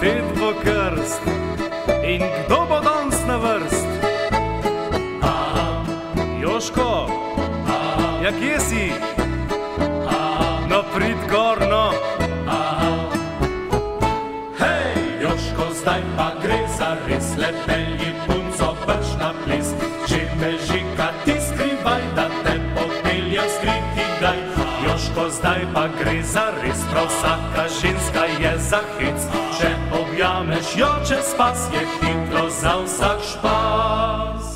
spet v krst. In kdo bo danes na vrst? Joško, ja kje si? No, prid gor, no. Hej, Joško, zdaj pa gre za res, lepelji punco brž na ples. Že bežika ti skrivaj, da te popeljem skriti gaj. Joško, zdaj pa gre za res, prav vsaka ženska je za hec. Če objameš jo čez pas, je hitro za vsak špas.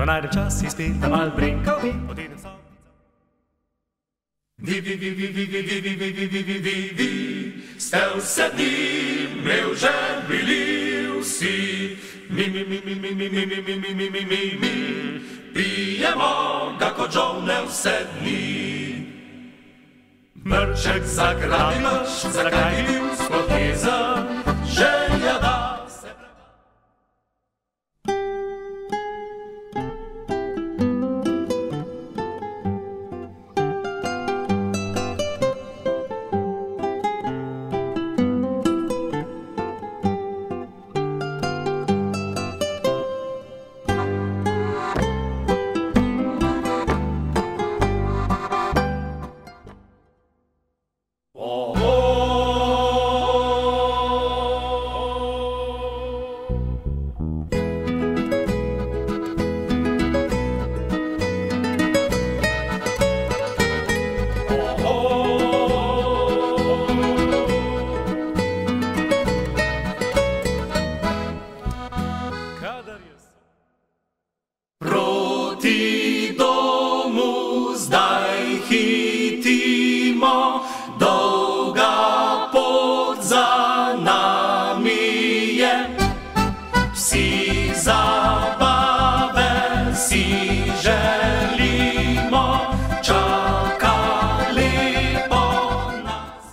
Najdem čas in spet na mal brinkovi, odidem sam. Ste vse dni imel že bili vsi, mi, pijemo ga kot žolne vse dni. Mrček zagrabiš, zakaj bi bil sploh jezen, želja da se prebavi. želimo, dolga pot za nami je. Vsi zabave si želimo, čakali po nas.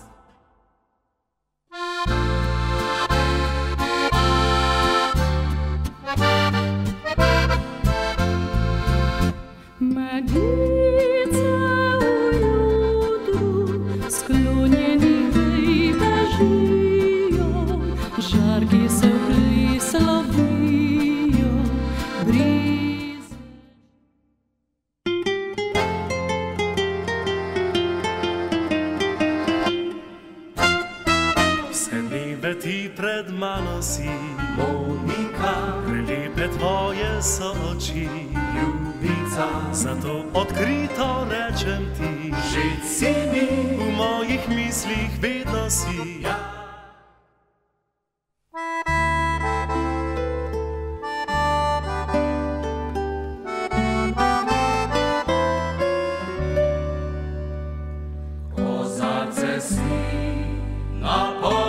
Medice ujutru sklonjeni bežijo, žarki se vlis lovijo, brize. Vse dneve ti pred mano si, Monika, prelepe tvoje so oči. ljubica, Zato odkrito rečem ti, že si mi. v mojih mislih vedno si. Kozarce si na pol.